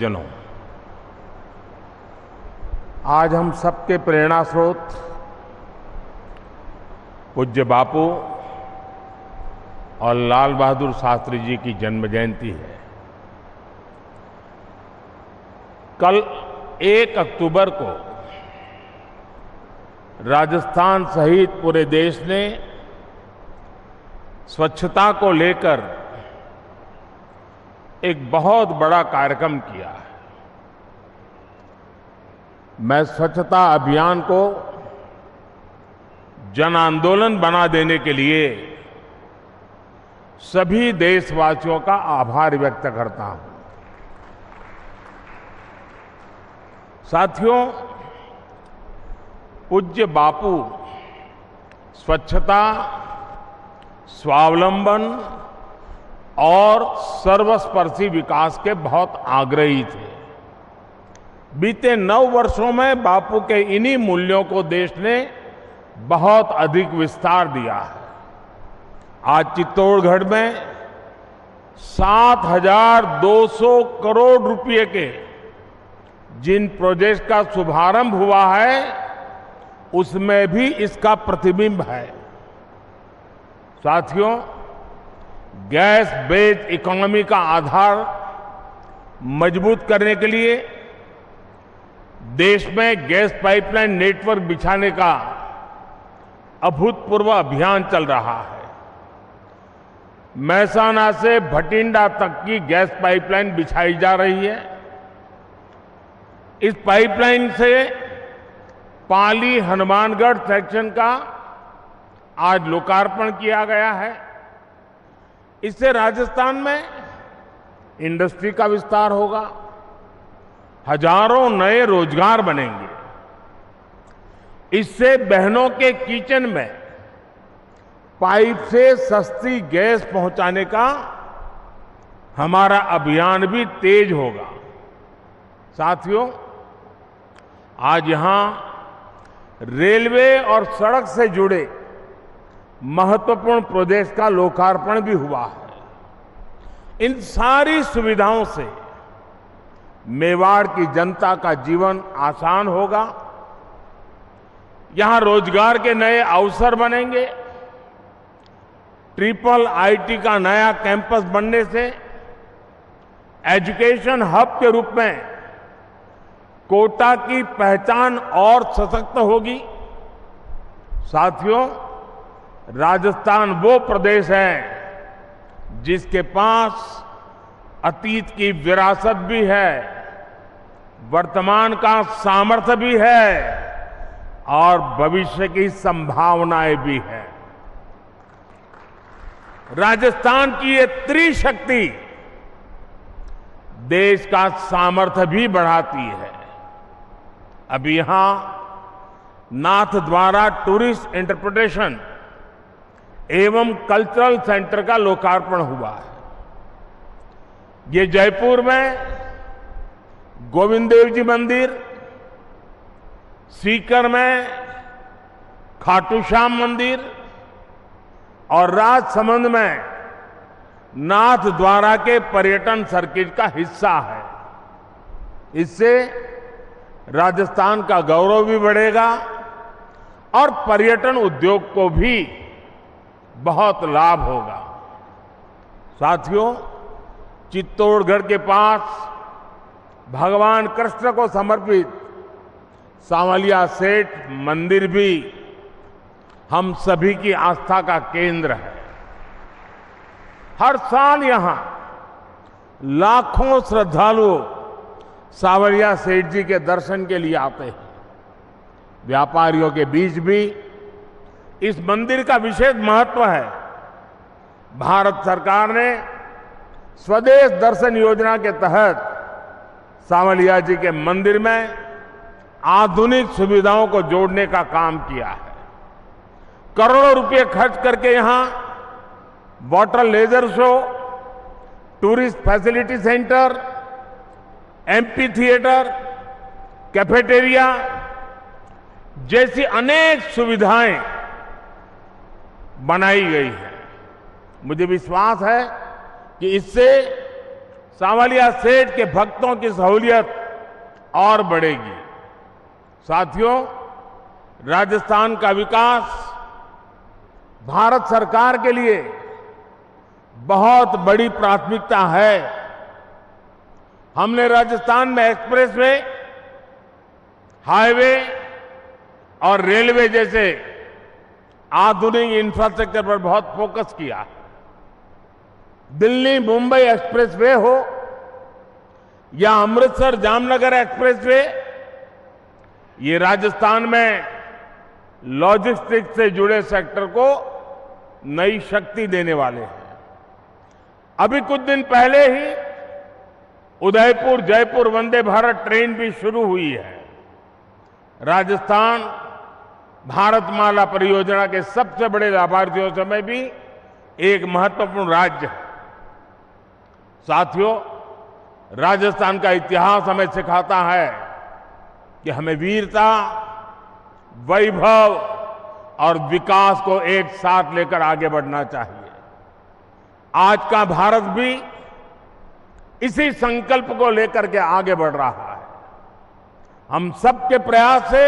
जनों, आज हम सबके प्रेरणा स्रोत पूज्य बापू और लाल बहादुर शास्त्री जी की जन्म जयंती है। कल 1 अक्टूबर को राजस्थान सहित पूरे देश ने स्वच्छता को लेकर एक बहुत बड़ा कार्यक्रम किया है। मैं स्वच्छता अभियान को जन आंदोलन बना देने के लिए सभी देशवासियों का आभार व्यक्त करता हूं। साथियों, पूज्य बापू स्वच्छता, स्वावलंबन और सर्वस्पर्शी विकास के बहुत आग्रही थे। बीते 9 वर्षों में बापू के इन्हीं मूल्यों को देश ने बहुत अधिक विस्तार दिया है। आज चित्तौड़गढ़ में 7,200 करोड़ रुपए के जिन प्रोजेक्ट का शुभारंभ हुआ है, उसमें भी इसका प्रतिबिंब है। साथियों, गैस बेस्ड इकोनॉमी का आधार मजबूत करने के लिए देश में गैस पाइपलाइन नेटवर्क बिछाने का अभूतपूर्व अभियान चल रहा है। महसाना से भटिंडा तक की गैस पाइपलाइन बिछाई जा रही है। इस पाइपलाइन से पाली हनुमानगढ़ सेक्शन का आज लोकार्पण किया गया है। इससे राजस्थान में इंडस्ट्री का विस्तार होगा, हजारों नए रोजगार बनेंगे। इससे बहनों के किचन में पाइप से सस्ती गैस पहुंचाने का हमारा अभियान भी तेज होगा। साथियों, आज यहां रेलवे और सड़क से जुड़े महत्वपूर्ण प्रोजेक्ट का लोकार्पण भी हुआ है। इन सारी सुविधाओं से मेवाड़ की जनता का जीवन आसान होगा, यहां रोजगार के नए अवसर बनेंगे। ट्रिपल आईटी का नया कैंपस बनने से एजुकेशन हब के रूप में कोटा की पहचान और सशक्त होगी। साथियों, राजस्थान वो प्रदेश है जिसके पास अतीत की विरासत भी है, वर्तमान का सामर्थ्य भी है और भविष्य की संभावनाएं भी है। राजस्थान की ये त्रिशक्ति देश का सामर्थ्य भी बढ़ाती है। अभी यहां नाथद्वारा टूरिस्ट इंटरप्रिटेशन एवं कल्चरल सेंटर का लोकार्पण हुआ है। ये जयपुर में गोविंद देव जी मंदिर, सीकर में खाटू श्याम मंदिर और राजसमंद में नाथद्वारा के पर्यटन सर्किट का हिस्सा है। इससे राजस्थान का गौरव भी बढ़ेगा और पर्यटन उद्योग को भी बहुत लाभ होगा। साथियों, चित्तौड़गढ़ के पास भगवान कृष्ण को समर्पित सांवलिया सेठ मंदिर भी हम सभी की आस्था का केंद्र है। हर साल यहां लाखों श्रद्धालु सांवलिया सेठ जी के दर्शन के लिए आते हैं। व्यापारियों के बीच भी इस मंदिर का विशेष महत्व है। भारत सरकार ने स्वदेश दर्शन योजना के तहत सांवलिया जी के मंदिर में आधुनिक सुविधाओं को जोड़ने का काम किया है। करोड़ों रुपए खर्च करके यहां water laser show, tourist facility centre, amphitheatre, cafeteria जैसी अनेक सुविधाएं बनाई गई है। मुझे विश्वास है कि इससे सांवलिया सेठ के भक्तों की सहूलियत और बढ़ेगी। साथियों, राजस्थान का विकास भारत सरकार के लिए बहुत बड़ी प्राथमिकता है। हमने राजस्थान में एक्सप्रेसवे, हाईवे और रेलवे जैसे आधुनिक इंफ्रास्ट्रक्चर पर बहुत फोकस किया। दिल्ली मुंबई एक्सप्रेसवे हो या अमृतसर जामनगर एक्सप्रेसवे, ये राजस्थान में लॉजिस्टिक्स से जुड़े सेक्टर को नई शक्ति देने वाले हैं। अभी कुछ दिन पहले ही उदयपुर जयपुर वंदे भारत ट्रेन भी शुरू हुई है। राजस्थान भारतमाला परियोजना के सबसे बड़े लाभार्थियों से में भी एक महत्वपूर्ण राज्य है। साथियों, राजस्थान का इतिहास हमें सिखाता है कि हमें वीरता, वैभव और विकास को एक साथ लेकर आगे बढ़ना चाहिए। आज का भारत भी इसी संकल्प को लेकर के आगे बढ़ रहा है। हम सबके प्रयास से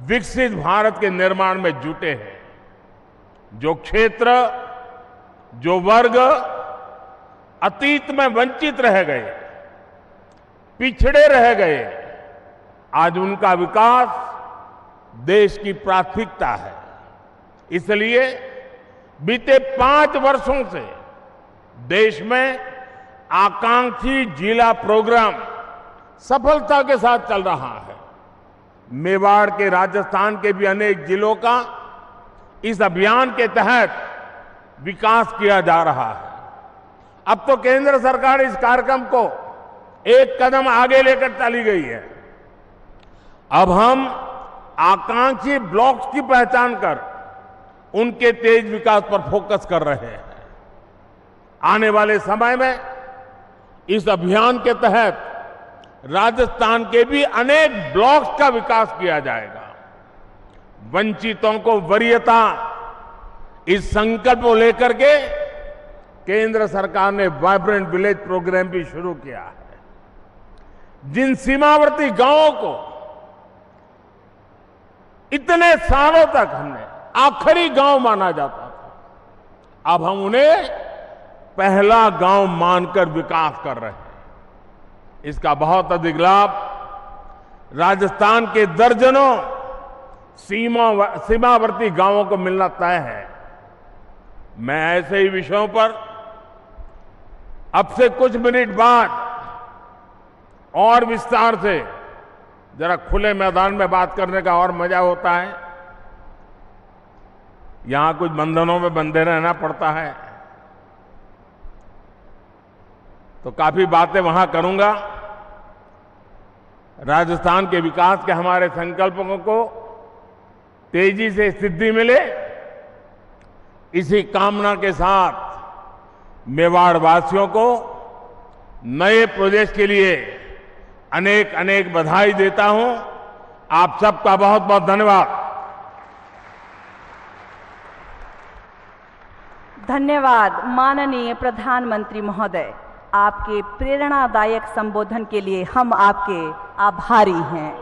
विकसित भारत के निर्माण में जुटे हैं। जो क्षेत्र, जो वर्ग अतीत में वंचित रह गए, पिछड़े रह गए, आज उनका विकास देश की प्राथमिकता है। इसलिए बीते 5 वर्षों से देश में आकांक्षी जिला प्रोग्राम सफलता के साथ चल रहा है। मेवाड़ के, राजस्थान के भी अनेक जिलों का इस अभियान के तहत विकास किया जा रहा है। अब तो केंद्र सरकार इस कार्यक्रम को एक कदम आगे लेकर चली गई है। अब हम आकांक्षी ब्लॉक्स की पहचान कर उनके तेज विकास पर फोकस कर रहे हैं। आने वाले समय में इस अभियान के तहत राजस्थान के भी अनेक ब्लॉक्स का विकास किया जाएगा। वंचितों को वरीयता, इस संकल्प को लेकर के केंद्र सरकार ने वाइब्रेंट विलेज प्रोग्राम भी शुरू किया है। जिन सीमावर्ती गांवों को इतने सालों तक हमने आखिरी गांव माना जाता था, अब हम उन्हें पहला गांव मानकर विकास कर रहे हैं। इसका बहुत अधिक लाभ राजस्थान के दर्जनों सीमावर्ती गांवों को मिलना तय है। मैं ऐसे ही विषयों पर अब से कुछ मिनट बाद और विस्तार से, जरा खुले मैदान में बात करने का और मजा होता है। यहां कुछ बंधनों में बंधे रहना पड़ता है, तो काफी बातें वहां करूंगा। राजस्थान के विकास के हमारे संकल्पों को तेजी से सिद्धि मिले, इसी कामना के साथ मेवाड़ वासियों को नए प्रोजेक्ट के लिए अनेक अनेक बधाई देता हूं। आप सबका बहुत बहुत धन्यवाद। धन्यवाद माननीय प्रधानमंत्री महोदय। आपके प्रेरणादायक संबोधन के लिए हम आपके आभारी हैं।